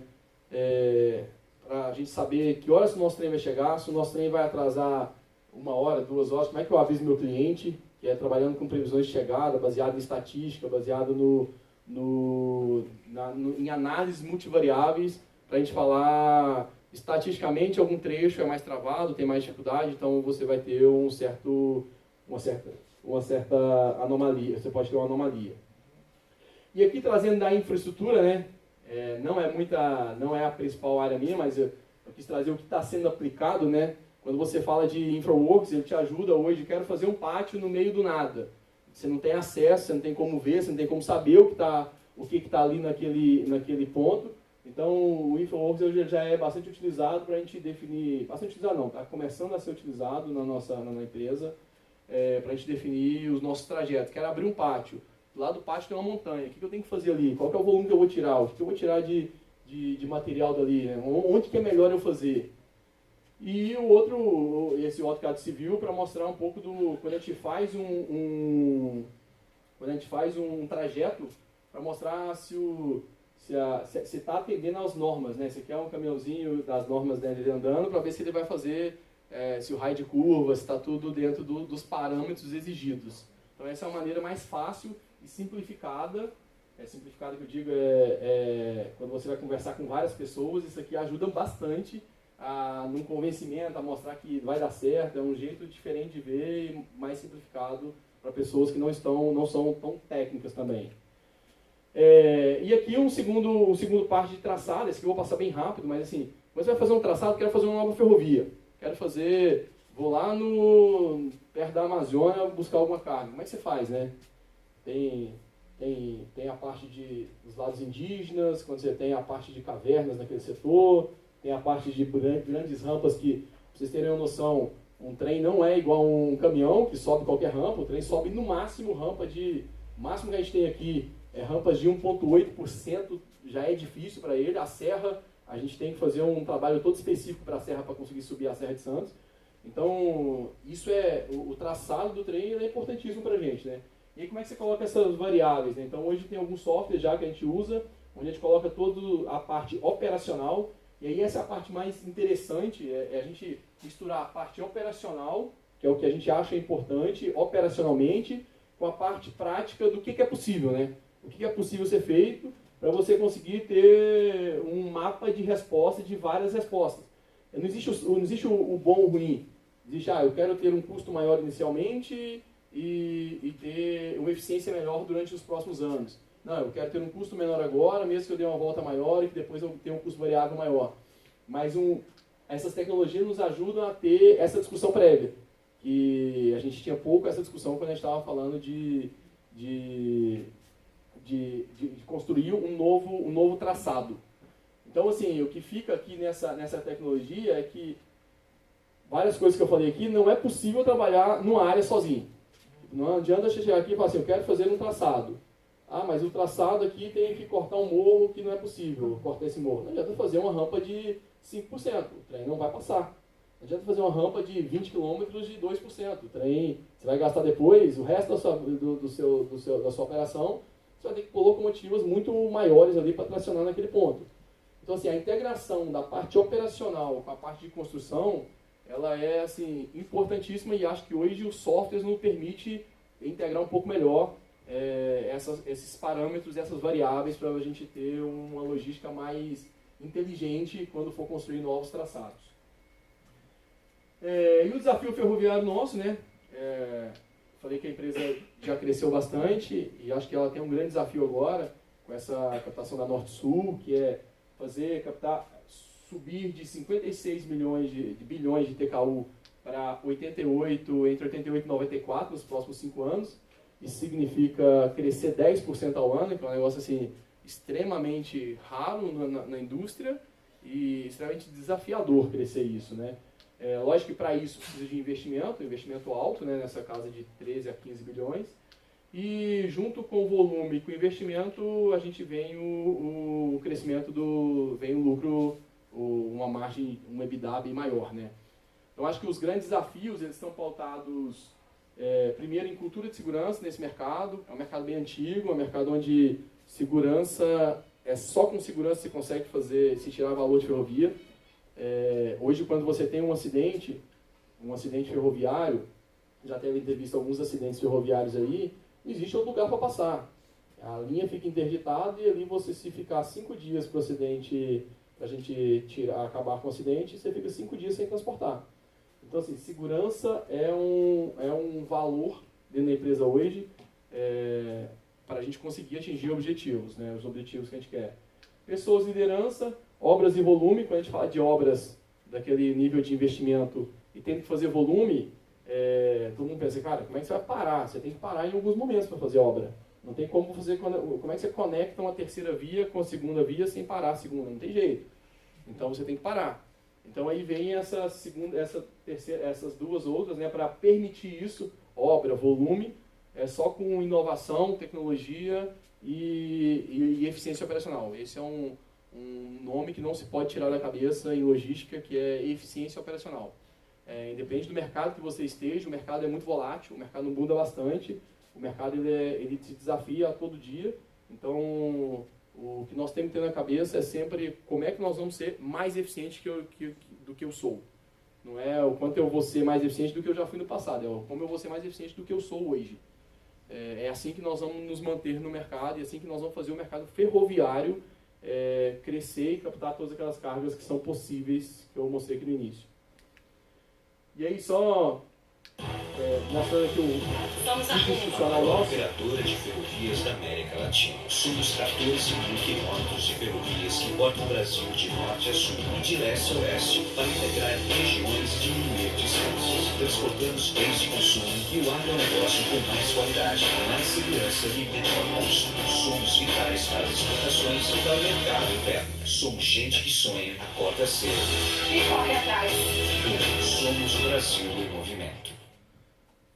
Para a gente saber que horas que o nosso trem vai chegar, se o nosso trem vai atrasar 1 hora, 2 horas, como é que eu aviso meu cliente, que é trabalhando com previsões de chegada, baseado em estatística, baseado em análises multivariáveis, para a gente falar estatisticamente algum trecho é mais travado, tem mais dificuldade, então você vai ter uma certa anomalia, você pode ter uma anomalia. E aqui trazendo da infraestrutura, né? Não é a principal área minha, mas eu quis trazer o que está sendo aplicado, né? Quando você fala de InfraWorks, ele te ajuda hoje, quero fazer um pátio no meio do nada. Você não tem acesso, você não tem como ver, você não tem como saber o que está ali naquele ponto. Então, o InfoWorks hoje já é bastante utilizado para a gente definir, bastante utilizado não, está começando a ser utilizado na empresa, para a gente definir os nossos trajetos. Quero abrir um pátio, do lado do pátio tem uma montanha, o que eu tenho que fazer ali? Qual que é o volume que eu vou tirar? O que eu vou tirar de material dali? Né? Onde que é melhor eu fazer? E esse AutoCAD Civil, para mostrar um pouco quando a gente faz um trajeto, para mostrar se está atendendo às normas, né? Você quer um caminhãozinho das normas dele andando, para ver se ele vai fazer, se o raio de curva, se está tudo dentro dos parâmetros exigidos. Então essa é uma maneira mais fácil e simplificada. Simplificada que eu digo quando você vai conversar com várias pessoas, isso aqui ajuda bastante num convencimento, a mostrar que vai dar certo, é um jeito diferente de ver e mais simplificado para pessoas que não são tão técnicas também. E aqui um segundo parte de traçado, esse que eu vou passar bem rápido, mas assim, você vai fazer um traçado, quero fazer uma nova ferrovia, vou lá perto da Amazônia buscar alguma carga. Como é que você faz, né? Tem a parte dos lados indígenas, quando você tem a parte de cavernas naquele setor, tem a parte de grandes rampas que, pra vocês terem uma noção, um trem não é igual a um caminhão que sobe qualquer rampa, o trem sobe no máximo o máximo que a gente tem aqui é rampas de 1,8%, já é difícil para ele. A serra, a gente tem que fazer um trabalho todo específico para a serra para conseguir subir a Serra de Santos. Então, o traçado do trem é importantíssimo para a gente, né? E aí como é que você coloca essas variáveis, né? Então hoje tem alguns softwares já que a gente usa, onde a gente coloca toda a parte operacional, e aí essa é a parte mais interessante, é a gente misturar a parte operacional, que é o que a gente acha importante, operacionalmente, com a parte prática do que é possível, né? O que é possível ser feito para você conseguir ter um mapa de resposta, de várias respostas. Não existe o bom ou o ruim. Existe, eu quero ter um custo maior inicialmente e ter uma eficiência melhor durante os próximos anos. Não, eu quero ter um custo menor agora, mesmo que eu dê uma volta maior e que depois eu tenha um custo variável maior. Mas essas tecnologias nos ajudam a ter essa discussão prévia. Que a gente tinha pouco essa discussão quando a gente estava falando de construir um novo traçado. Então, assim, o que fica aqui nessa tecnologia é que várias coisas que eu falei aqui, não é possível trabalhar numa área sozinho. Não adianta você chegar aqui e falar assim, eu quero fazer um traçado. Mas o traçado aqui tem que cortar um morro que não é possível cortar esse morro. Não adianta fazer uma rampa de 5%, o trem não vai passar. Não adianta fazer uma rampa de 20 km de 2%. O trem, você vai gastar depois, o resto da sua operação, você vai ter que pôr locomotivas muito maiores ali para tracionar naquele ponto. Então, assim, a integração da parte operacional com a parte de construção, ela é, assim, importantíssima e acho que hoje os softwares nos permitem integrar um pouco melhor esses parâmetros, essas variáveis para a gente ter uma logística mais inteligente quando for construir novos traçados. E o desafio ferroviário nosso, né? Falei que a empresa já cresceu bastante e acho que ela tem um grande desafio agora com essa captação da Norte-Sul, que é subir de 56 bilhões de TKU para 88, entre 88 e 94 nos próximos 5 anos. Isso significa crescer 10% ao ano, que é um negócio assim, extremamente raro na indústria e extremamente desafiador crescer isso, né? Lógico que para isso precisa de investimento alto, né, nessa casa de 13 a 15 bilhões. E junto com o volume e com o investimento, a gente vem o crescimento vem o lucro, uma margem, um EBITDA bem maior, né? Então acho que os grandes desafios, eles estão pautados, primeiro em cultura de segurança nesse mercado. É um mercado bem antigo, é um mercado onde segurança, só com segurança você consegue se tirar valor de ferrovia. Hoje, quando você tem um acidente ferroviário, já deve ter visto alguns acidentes ferroviários aí, não existe outro lugar para passar. A linha fica interditada e ali você, se ficar 5 dias para o acidente, para a gente acabar com o acidente, você fica 5 dias sem transportar. Então, assim, segurança é um valor dentro da empresa hoje para a gente conseguir atingir objetivos, né, os objetivos que a gente quer. Pessoas, liderança, obras e volume. Quando a gente fala de obras daquele nível de investimento e tem que fazer volume, todo mundo pensa, cara, como é que você vai parar? Você tem que parar em alguns momentos para fazer obra. Não tem como fazer, como é que você conecta uma terceira via com a segunda via sem parar a segunda? Não tem jeito. Então você tem que parar. Então aí vem essas duas outras, né, para permitir isso, obra, volume, só com inovação, tecnologia e eficiência operacional. Esse é um nome que não se pode tirar da cabeça em logística, que é eficiência operacional. Independente do mercado que você esteja, o mercado é muito volátil, o mercado muda bastante, o mercado ele te desafia a todo dia. Então, o que nós temos que ter na cabeça é sempre como é que nós vamos ser mais eficientes do que eu sou. Não é o quanto eu vou ser mais eficiente do que eu já fui no passado, é como eu vou ser mais eficiente do que eu sou hoje. É assim que nós vamos nos manter no mercado e é assim que nós vamos fazer o mercado ferroviário crescer e captar todas aquelas cargas que são possíveis, que eu mostrei aqui no início. E aí só mostrando aqui o institucional nosso. Operadora de ferrovias da América Latina. Somos 14 mil quilômetros de ferrovias que cortam o Brasil de norte a sul e de leste a oeste para integrar regiões e diminuir distâncias. Transportamos bens de consumo e o agronegócio com mais qualidade, mais segurança e menor custo. Somos vitais para as exportações e para o mercado interno. Somos gente que sonha, acorda cedo E corre atrás. Somos o Brasil em movimento.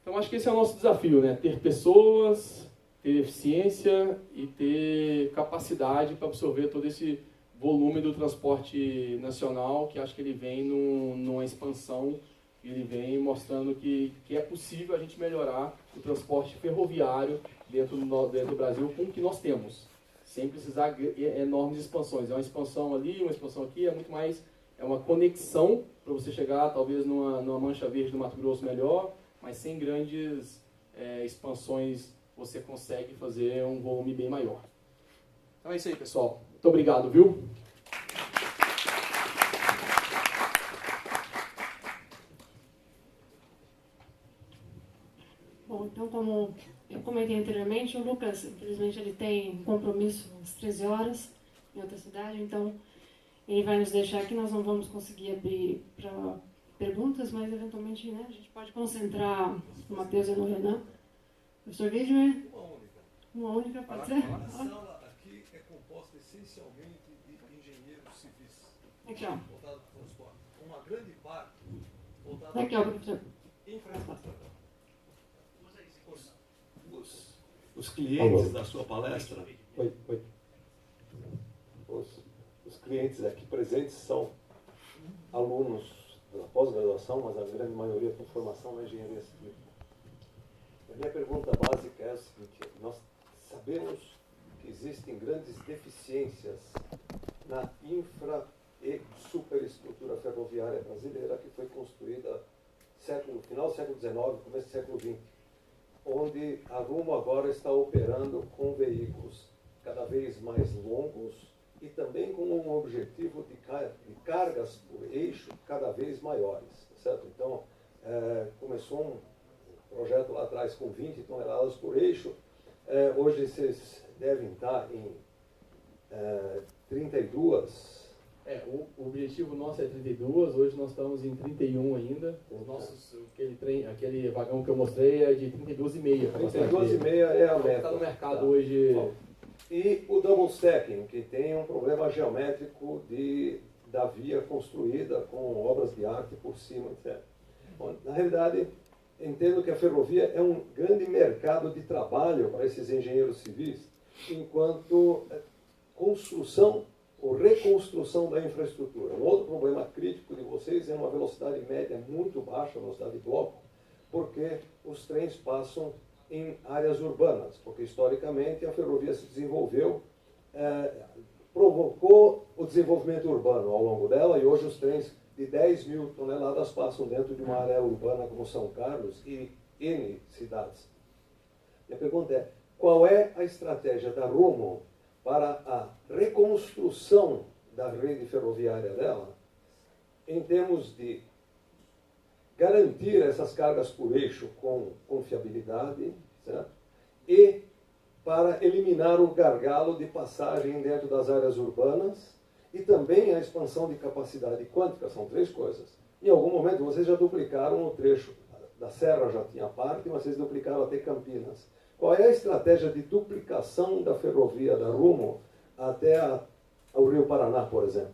Então acho que esse é o nosso desafio, né? Ter pessoas, ter eficiência e ter capacidade para absorver todo esse volume do transporte nacional, que acho que ele vem numa expansão, ele vem mostrando que é possível a gente melhorar o transporte ferroviário dentro do Brasil com o que nós temos, sem precisar de enormes expansões. É uma expansão ali, uma expansão aqui, é muito mais, é uma conexão para você chegar talvez numa mancha verde do Mato Grosso melhor, mas sem grandes expansões você consegue fazer um volume bem maior. Então é isso aí, pessoal. Muito obrigado, viu? Bom, então como eu comentei anteriormente, o Lucas, infelizmente, ele tem um compromisso às 13 horas em outra cidade, então ele vai nos deixar aqui, nós não vamos conseguir abrir para perguntas, mas eventualmente, né, a gente pode concentrar no Matheus e no Renan. Professor Widmer? Uma única, pode ser? A sala aqui é composta essencialmente de engenheiros civis. Aqui, ó. Voltado para o transporte. Uma grande parte voltada Aqui, ó, professor. infraestrutura. Os clientes da sua palestra, Oi. Os clientes aqui presentes são alunos da pós-graduação, mas a grande maioria tem formação na engenharia civil. A minha pergunta básica é a seguinte: nós sabemos que existem grandes deficiências na infra e superestrutura ferroviária brasileira que foi construída no final do século XIX, começo do século XX, onde a Rumo agora está operando com veículos cada vez mais longos e também com um objetivo de cargas por eixo cada vez maiores, certo? Então, começou um projeto lá atrás com 20 toneladas por eixo, hoje vocês devem estar em 32. O objetivo nosso é 32, hoje nós estamos em 31 ainda. Aquele vagão que eu mostrei é de 32,5. 32,5 é a meta. Está no mercado hoje. Bom, e o double stacking, que tem um problema geométrico da via construída com obras de arte por cima, etc. Bom, na realidade, entendo que a ferrovia é um grande mercado de trabalho para esses engenheiros civis, enquanto construção ou reconstrução da infraestrutura. Um outro problema crítico de vocês é uma velocidade média muito baixa, velocidade de bloco, porque os trens passam em áreas urbanas, porque historicamente a ferrovia se desenvolveu, provocou o desenvolvimento urbano ao longo dela, e hoje os trens de 10 mil toneladas passam dentro de uma área urbana como São Carlos e N cidades. Minha pergunta é: qual é a estratégia da Rumo para a reconstrução da rede ferroviária dela, em termos de garantir essas cargas por eixo com confiabilidade, certo? E para eliminar o gargalo de passagem dentro das áreas urbanas e também a expansão de capacidade quântica? São três coisas. Em algum momento vocês já duplicaram o trecho da Serra, já tinha parte, mas vocês duplicaram até Campinas. qual é a estratégia de duplicação da ferrovia da Rumo até o Rio Paraná, por exemplo?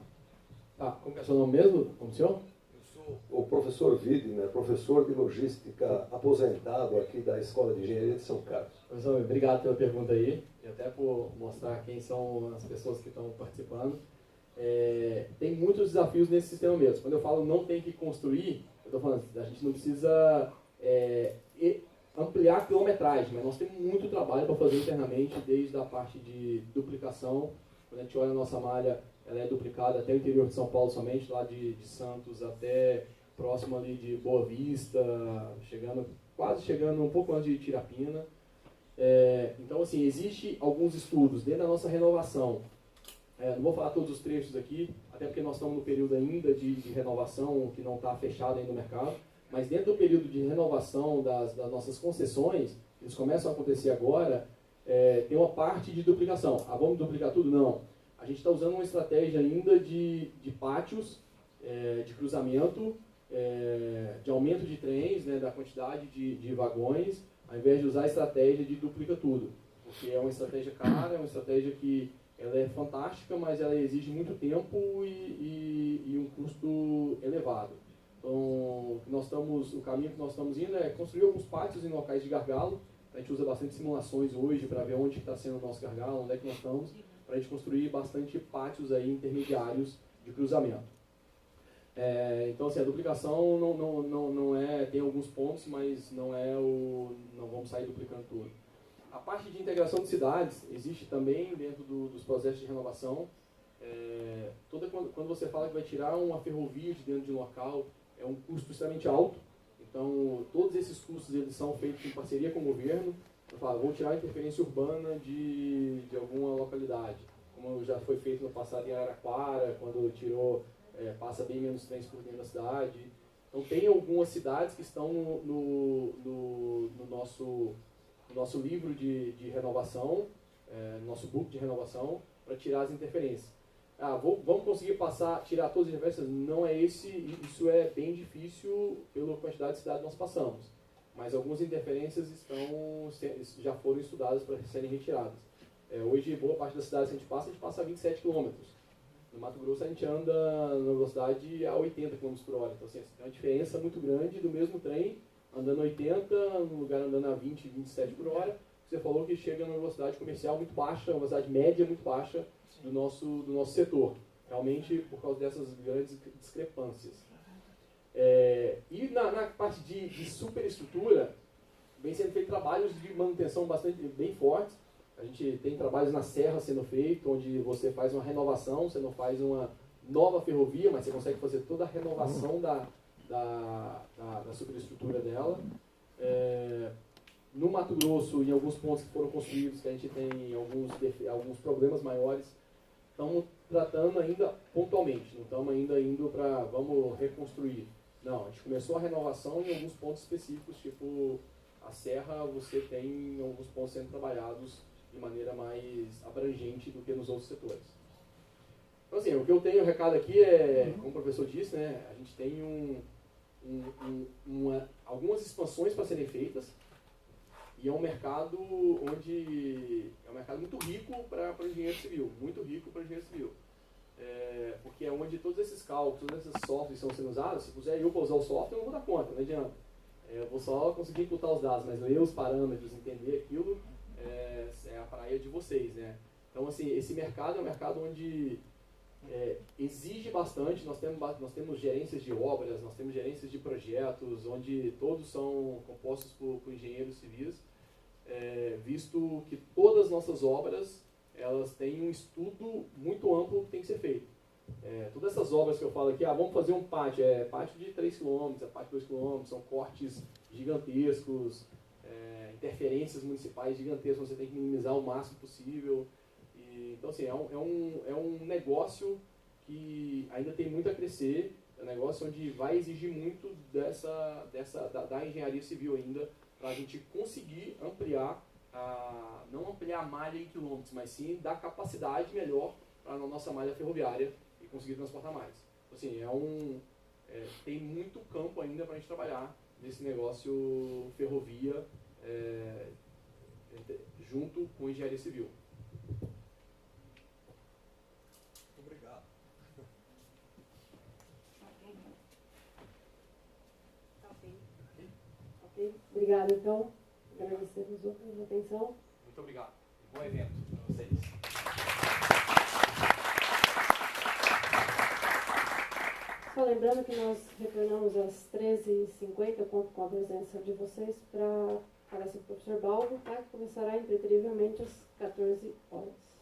Tá, como é o seu nome mesmo? Como o senhor? Eu sou o professor Widmer, professor de logística aposentado aqui da Escola de Engenharia de São Carlos. Professor, obrigado pela pergunta aí, e até por mostrar quem são as pessoas que estão participando. Tem muitos desafios nesse sistema mesmo. Quando eu falo não tem que construir, eu estou falando, a gente não precisa ampliar a quilometragem, mas nós temos muito trabalho para fazer internamente, desde a parte de duplicação. Quando a gente olha a nossa malha, ela é duplicada até o interior de São Paulo somente, lá de Santos até próximo ali de Boa Vista, quase chegando um pouco antes de Tirapina. Então, assim, existe alguns estudos dentro da nossa renovação. Não vou falar todos os trechos aqui, até porque nós estamos no período ainda de renovação, que não está fechado ainda no mercado, mas dentro do período de renovação das nossas concessões, eles começam a acontecer agora, tem uma parte de duplicação. Vamos duplicar tudo? Não. A gente está usando uma estratégia ainda de pátios, de cruzamento, de aumento de trens, né, da quantidade de vagões, ao invés de usar a estratégia de duplica tudo. Porque é uma estratégia cara, é uma estratégia que ela é fantástica, mas ela exige muito tempo e um custo elevado. Então, o caminho que nós estamos indo é construir alguns pátios em locais de gargalo. A gente usa bastante simulações hoje para ver onde está sendo o nosso gargalo, onde é que nós estamos, para a gente construir bastante pátios aí intermediários de cruzamento. Então, assim, a duplicação não tem alguns pontos, mas não vamos sair duplicando tudo. A parte de integração de cidades existe também dentro dos processos de renovação. Quando você fala que vai tirar uma ferrovia de dentro de um local, é um custo extremamente alto. Então, todos esses custos eles são feitos em parceria com o governo. Eu falo, vou tirar a interferência urbana de alguma localidade, como já foi feito no passado em Araraquara, quando passa bem menos trens por dentro da cidade. Então, tem algumas cidades que estão no nosso livro de renovação, nosso book de renovação, para tirar as interferências. Vamos conseguir tirar todas as interferências? Não é isso é bem difícil pela quantidade de cidades que nós passamos. Mas algumas interferências já foram estudadas para serem retiradas. Hoje, boa parte das cidades que a gente passa a 27 km. No Mato Grosso, a gente anda na velocidade a 80 km por hora. Então, assim, tem uma diferença muito grande do mesmo trem, andando 80, no lugar andando a 20, 27 por hora. Você falou que chega numa velocidade comercial muito baixa, uma velocidade média muito baixa do nosso setor. Realmente, por causa dessas grandes discrepâncias. E na parte de superestrutura, vem sendo feito trabalhos de manutenção bem fortes. A gente tem trabalhos na serra sendo feito, onde você faz uma renovação, você não faz uma nova ferrovia, mas você consegue fazer toda a renovação da superestrutura dela. No Mato Grosso, em alguns pontos que foram construídos, que a gente tem alguns problemas maiores, estamos tratando ainda pontualmente, não estamos ainda indo para vamos reconstruir. Não, a gente começou a renovação em alguns pontos específicos, tipo a serra, você tem alguns pontos sendo trabalhados de maneira mais abrangente do que nos outros setores. Então, assim, o que eu tenho, o recado aqui como o professor disse, né, a gente tem algumas expansões para serem feitas, e é um mercado muito rico para o engenheiro civil, muito rico para o engenheiro civil. Porque é onde todos esses cálculos, todos esses softwares estão sendo usados. Se puser eu para usar o software, eu não vou dar conta, não adianta. Eu vou só conseguir imputar os dados, mas ler os parâmetros, entender aquilo, é a praia de vocês, né? Então, assim, esse mercado é um mercado onde exige bastante. Nós temos gerências de obras, nós temos gerências de projetos, onde todos são compostos por engenheiros civis, visto que todas as nossas obras elas têm um estudo muito amplo que tem que ser feito. Todas essas obras que eu falo aqui, vamos fazer um pátio, pátio de 3 km, pátio de 2 km, são cortes gigantescos, interferências municipais gigantescas, você tem que minimizar o máximo possível. Então, assim, é um negócio que ainda tem muito a crescer, é um negócio onde vai exigir muito da engenharia civil ainda, para a gente conseguir ampliar, não ampliar a malha em quilômetros, mas sim dar capacidade melhor para a nossa malha ferroviária e conseguir transportar mais. Assim, tem muito campo ainda para a gente trabalhar nesse negócio ferrovia, junto com engenharia civil. Obrigado. Ok. Obrigada, então. Agradecemos a atenção. Muito obrigado. Bom evento para vocês. Só lembrando que nós retornamos às 13h50, conto com a presença de vocês para a palestra do professor Baldo, tá? Que começará impreterivelmente às 14 horas.